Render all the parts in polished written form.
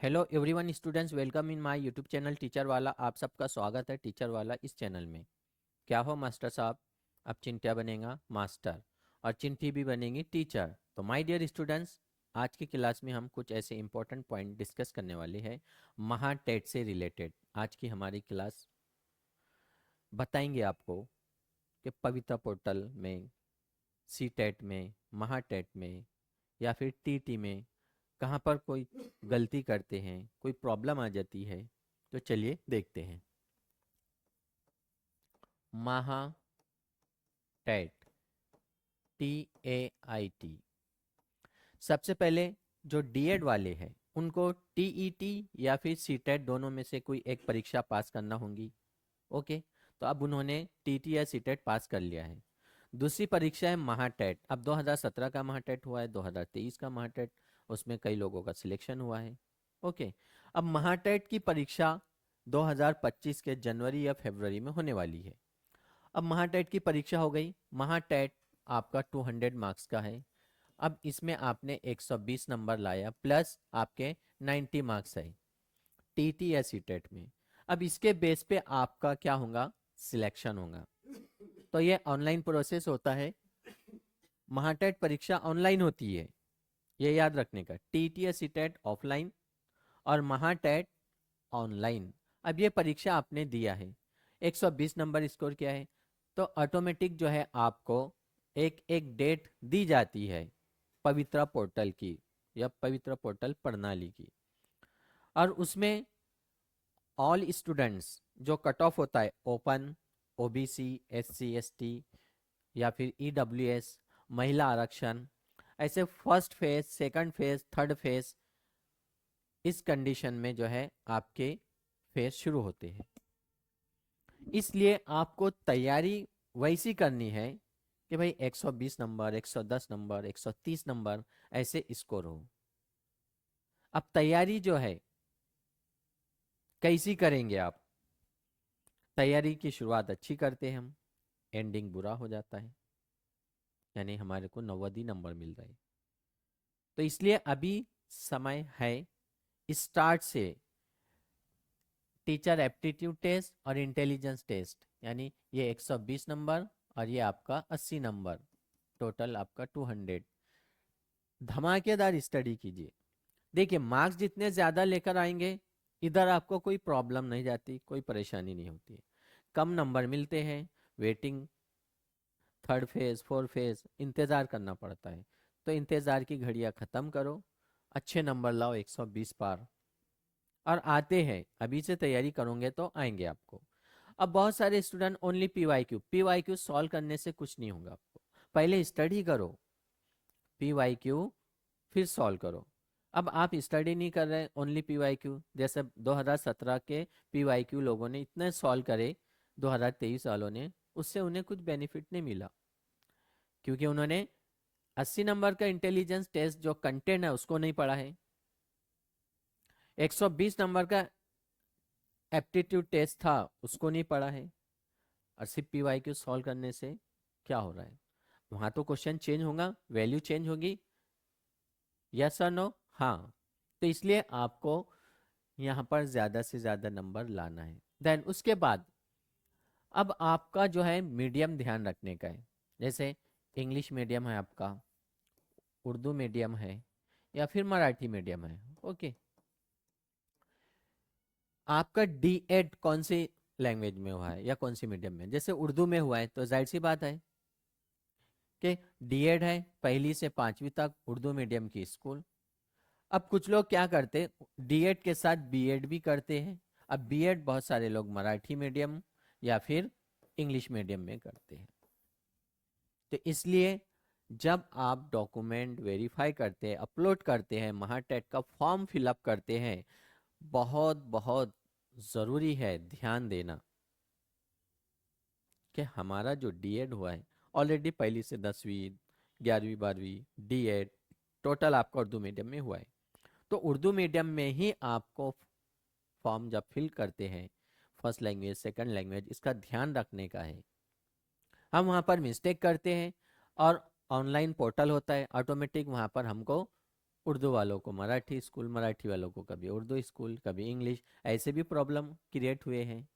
Hello everyone students, welcome in my YouTube channel teacher वाला। आप सबका स्वागत है टीचर वाला इस चैनल में। क्या हो मास्टर साहब, अब चिंट्या बनेगा मास्टर और चिंटी भी बनेगी टीचर। तो माय डियर स्टूडेंट्स, आज की क्लास में हम कुछ ऐसे इंपॉर्टेंट पॉइंट डिस्कस करने वाले हैं महाटेट से रिलेटेड। आज की हमारी क्लास बताएंगे आपको कि पवित्र पोर्टल में, सी टेट में, महाटेट में या फिर टीटी में कहाँ पर कोई गलती करते हैं, कोई प्रॉब्लम आ जाती है। तो चलिए देखते हैं। महाटेट, TAIT। सबसे पहले जो डीएड वाले हैं उनको टीईटी या फिर सीटेट दोनों में से कोई एक परीक्षा पास करना होगी। ओके, तो अब उन्होंने टीटी या सीटेट पास कर लिया है। दूसरी परीक्षा है महाटेट। अब 2017 का महाटेट हुआ है, 2023 का महाटेट, उसमें कई लोगों का सिलेक्शन हुआ है। ओके, अब महाटेट की परीक्षा 2025 के जनवरी या फरवरी में होने वाली है। अब महाटेट की परीक्षा हो गई। महाटेट आपका 200 मार्क्स का है। अब इसमें आपने 120 नंबर लाया प्लस आपके 90 मार्क्स है टीटी या सीटेट में। अब इसके बेस पे आपका क्या होगा, सिलेक्शन होगा। तो ये ऑनलाइन प्रोसेस होता है। महाटेट परीक्षा ऑनलाइन होती है, ये याद रखने का। टीटी या सीटेट ऑफलाइन और महाटेट ऑनलाइन। अब ये परीक्षा आपने दिया है, 120 नंबर स्कोर किया है, तो ऑटोमेटिक जो है आपको एक एक डेट दी जाती है पवित्रा पोर्टल की या पवित्रा पोर्टल प्रणाली की। और उसमें ऑल स्टूडेंट्स जो कट ऑफ होता है, ओपन, ओबीसी, एससी एसटी या फिर ईडब्ल्यूएस, महिला आरक्षण, ऐसे first phase, second phase, third phase, इस कंडीशन में जो है आपके फेज शुरू होते हैं। इसलिए आपको तैयारी वैसी करनी है कि भाई 120 नंबर, 110 नंबर, 130 नंबर ऐसे स्कोर हो। अब तैयारी जो है कैसी करेंगे आप? तैयारी की शुरुआत अच्छी करते हैं हम, एंडिंग बुरा हो जाता है, यानी हमारे को 90 नंबर मिल रहे हैं। तो इसलिए अभी समय है स्टार्ट से टीचर एप्टीट्यूड टेस्ट और इंटेलिजेंस टेस्ट, यानी ये 120 नंबर और ये आपका 80 नंबर, टोटल आपका 200। धमाकेदार स्टडी कीजिए। देखिए, मार्क्स जितने ज़्यादा लेकर आएंगे, इधर आपको कोई प्रॉब्लम नहीं जाती, कोई परेशानी नहीं होती है। कम नंबर मिलते हैं, waiting, third phase, fourth phase इंतज़ार करना पड़ता है। तो इंतज़ार की घड़ियां ख़त्म करो, अच्छे नंबर लाओ, 120 पार। और आते हैं, अभी से तैयारी करोगे तो आएंगे आपको। अब बहुत सारे स्टूडेंट ओनली पीवाईक्यू सॉल्व करने से कुछ नहीं होगा आपको। पहले स्टडी करो, पीवाईक्यू फिर सॉल्व करो। अब आप स्टडी नहीं कर रहे, ओनली पीवाईक्यू, जैसे 2017 के पीवाईक्यू लोगों ने इतने सॉल्व करे, 2023 वालों ने, उससे उन्हें कुछ बेनिफिट नहीं मिला, क्योंकि उन्होंने 80 नंबर का इंटेलिजेंस टेस्ट जो कंटेंट है उसको नहीं पढ़ा है, 120 नंबर का एप्टीट्यूड टेस्ट था उसको नहीं पढ़ा है। और सिर्फ पीवाईक्यू सॉल्व करने से क्या हो रहा है? वहां तो क्वेश्चन चेंज होगा, वैल्यू चेंज होगी, यस और नो? हाँ। तो इसलिए आपको यहाँ पर ज़्यादा से ज़्यादा नंबर लाना है। देन उसके बाद अब आपका जो है मीडियम ध्यान रखने का है। जैसे इंग्लिश मीडियम है आपका, उर्दू मीडियम है या फिर मराठी मीडियम है। ओके, आपका डी एड कौन सी लैंग्वेज में हुआ है या कौन सी मीडियम में? जैसे उर्दू में हुआ है तो जाहिर सी बात है कि डी एड है, पहली से पांचवी तक उर्दू मीडियम की स्कूल। अब कुछ लोग क्या करते, डीएड के साथ बीएड भी करते हैं। अब बीएड बहुत सारे लोग मराठी मीडियम या फिर इंग्लिश मीडियम में करते हैं। तो इसलिए जब आप डॉक्यूमेंट वेरीफाई करते हैं, अपलोड करते हैं, महाटेट का फॉर्म फिलअप करते हैं, बहुत बहुत ज़रूरी है ध्यान देना कि हमारा जो डीएड हुआ है, ऑलरेडी पहली से 10वीं, 11वीं, 12वीं डीएड टोटल आपका उर्दू मीडियम में हुआ है। तो उर्दू मीडियम में ही आपको फॉर्म जब फिल करते हैं, फर्स्ट लैंग्वेज, सेकंड लैंग्वेज, इसका ध्यान रखने का है। हम वहाँ पर मिस्टेक करते हैं और ऑनलाइन पोर्टल होता है, ऑटोमेटिक वहाँ पर हमको उर्दू वालों को मराठी स्कूल, मराठी वालों को कभी उर्दू स्कूल, कभी इंग्लिश, ऐसे भी प्रॉब्लम क्रिएट हुए हैं।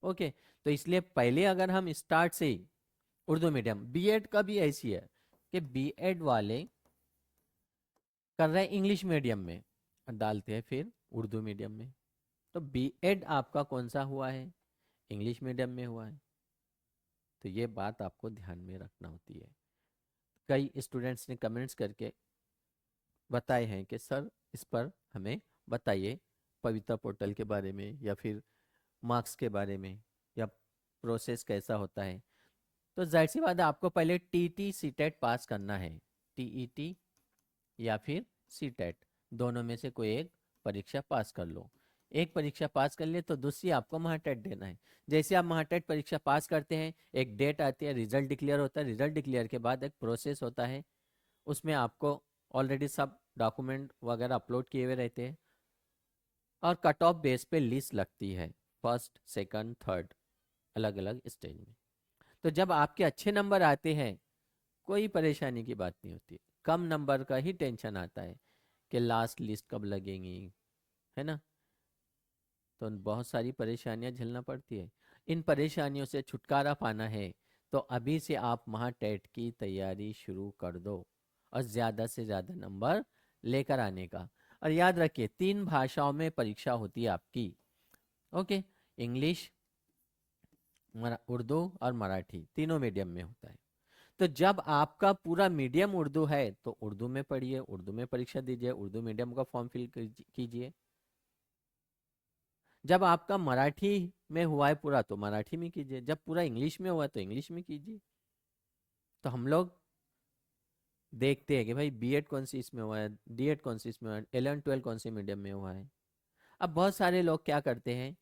ओके, तो इसलिए पहले अगर हम स्टार्ट से ही उर्दू मीडियम, बीएड का भी ऐसी है कि बीएड वाले कर रहे हैं इंग्लिश मीडियम में और डालते हैं फिर उर्दू मीडियम में। तो बीएड आपका कौन सा हुआ है? इंग्लिश मीडियम में हुआ है। तो ये बात आपको ध्यान में रखना होती है। कई स्टूडेंट्स ने कमेंट्स करके बताए हैं कि सर इस पर हमें बताइए, पवित्र पोर्टल के बारे में या फिर मार्क्स के बारे में, या प्रोसेस कैसा होता है। तो जाहिर सी बात है आपको पहले टीटी सीटेट पास करना है। टीईटी या फिर सीटेट, दोनों में से कोई एक परीक्षा पास कर लो। एक परीक्षा पास कर लिए तो दूसरी आपको महाटेट देना है। जैसे आप महाटेट परीक्षा पास करते हैं, एक डेट आती है, रिजल्ट डिक्लेयर होता है। रिजल्ट डिक्लेयर के बाद एक प्रोसेस होता है, उसमें आपको ऑलरेडी सब डॉक्यूमेंट वगैरह अपलोड किए हुए रहते हैं और कट ऑफ बेस पे लिस्ट लगती है, फर्स्ट सेकंड थर्ड, अलग अलग स्टेज में। तो जब आपके अच्छे नंबर आते हैं, कोई परेशानी की बात नहीं होती। कम नंबर का ही टेंशन आता है कि लास्ट लिस्ट कब लगेंगी, है ना। तो बहुत सारी परेशानियां झेलना पड़ती है। इन परेशानियों से छुटकारा पाना है तो अभी से आप महाटेट की तैयारी शुरू कर दो और ज़्यादा से ज़्यादा नंबर लेकर आने का। और याद रखिए 3 भाषाओं में परीक्षा होती है आपकी। ओके, इंग्लिश, उर्दू और मराठी, तीनों मीडियम में होता है। तो जब आपका पूरा मीडियम उर्दू है तो उर्दू में पढ़िए, उर्दू में परीक्षा दीजिए, उर्दू मीडियम का फॉर्म फिल कीजिए। जब आपका मराठी में हुआ है पूरा तो मराठी में कीजिए, जब पूरा इंग्लिश में हुआ है तो इंग्लिश में कीजिए। तो हम लोग देखते हैं कि भाई बीएड कौन सी इसमें हुआ है, डीएड कौन सी इसमें हुआ है, 11 12 कौन सी मीडियम में हुआ है। अब बहुत सारे लोग क्या करते हैं,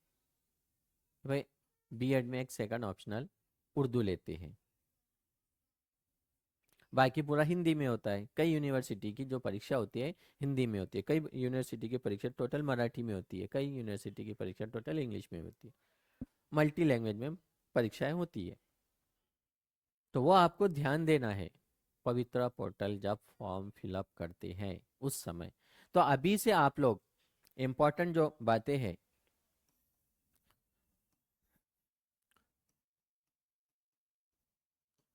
भाई बीएड में एक सेकंड ऑप्शनल उर्दू लेते हैं, बाकी पूरा हिंदी में होता है। कई यूनिवर्सिटी की जो परीक्षा होती है हिंदी में होती है, कई यूनिवर्सिटी की परीक्षा टोटल मराठी में होती है, कई यूनिवर्सिटी की परीक्षा टोटल इंग्लिश में होती है, मल्टी लैंग्वेज में परीक्षाएं होती है। तो वो आपको ध्यान देना है पवित्रा पोर्टल जब फॉर्म फिलअप करते हैं उस समय। तो अभी से आप लोग इम्पोर्टेंट जो बातें हैं,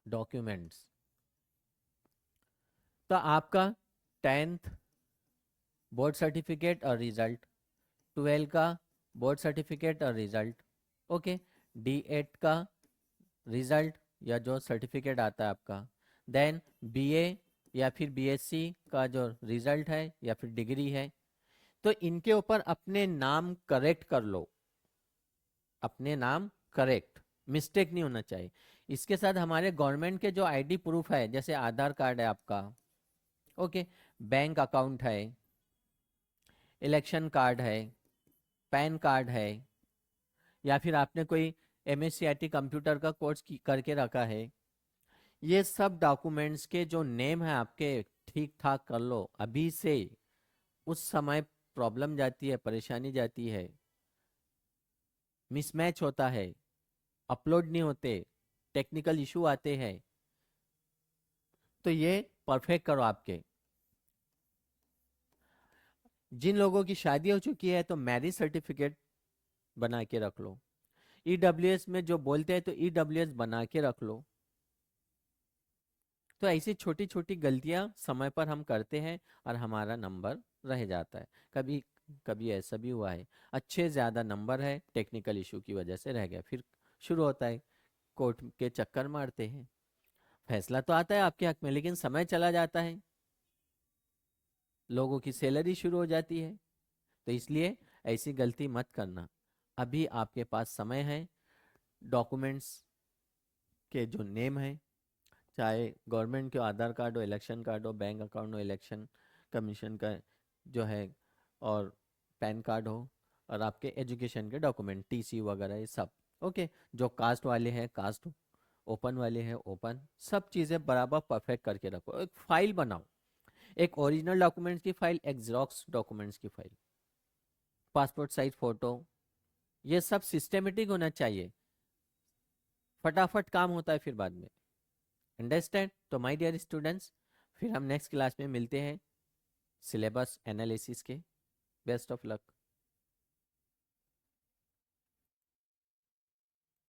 डॉक्यूमेंट्स, तो आपका 10th बोर्ड सर्टिफिकेट और रिजल्ट, 12 का बोर्ड सर्टिफिकेट और रिजल्ट, ओके, D8 का रिजल्ट या जो सर्टिफिकेट आता है आपका, देन बीए या फिर बीएससी का जो रिजल्ट है या फिर डिग्री है। तो इनके ऊपर अपने नाम करेक्ट कर लो, अपने नाम करेक्ट, मिस्टेक नहीं होना चाहिए। इसके साथ हमारे गवर्नमेंट के जो आईडी प्रूफ है, जैसे आधार कार्ड है आपका, ओके, बैंक अकाउंट है, इलेक्शन कार्ड है, पैन कार्ड है, या फिर आपने कोई एमएससीआईटी कंप्यूटर का कोर्स करके रखा है, ये सब डॉक्यूमेंट्स के जो नेम है आपके ठीक ठाक कर लो अभी से। उस समय प्रॉब्लम जाती है, परेशानी जाती है, मिसमैच होता है, अपलोड नहीं होते, टेक्निकल इशू आते हैं। तो ये परफेक्ट करो आपके। जिन लोगों की शादी हो चुकी है तो मैरिज सर्टिफिकेट बना के रख लो। ईडब्ल्यूएस में जो बोलते हैं तो ईडब्ल्यूएस बना के रख लो। तो ऐसी छोटी छोटी गलतियां समय पर हम करते हैं और हमारा नंबर रह जाता है। कभी कभी ऐसा भी हुआ है, अच्छे ज़्यादा नंबर है, टेक्निकल इशू की वजह से रह गया, फिर शुरू होता है, कोर्ट के चक्कर मारते हैं। फैसला तो आता है आपके हक में लेकिन समय चला जाता है, लोगों की सैलरी शुरू हो जाती है। तो इसलिए ऐसी गलती मत करना। अभी आपके पास समय है। डॉक्यूमेंट्स के जो नेम है, चाहे गवर्नमेंट के आधार कार्ड हो, इलेक्शन कार्ड हो, बैंक अकाउंट हो, इलेक्शन कमीशन का जो है, और पैन कार्ड हो, और आपके एजुकेशन के डॉक्यूमेंट टीसी वगैरह ये सब, ओके। जो कास्ट वाले हैं कास्ट, ओपन वाले हैं ओपन, सब चीज़ें बराबर परफेक्ट करके रखो। एक फाइल बनाओ, एक ओरिजिनल डॉक्यूमेंट्स की फाइल, एक जेरॉक्स डॉक्यूमेंट्स की फाइल, पासपोर्ट साइज फोटो, ये सब सिस्टमेटिक होना चाहिए। फटाफट काम होता है फिर बाद में। अंडरस्टैंड? तो माय डियर स्टूडेंट्स, फिर हम नेक्स्ट क्लास में मिलते हैं। सिलेबस एनालिसिस के। Best of luck.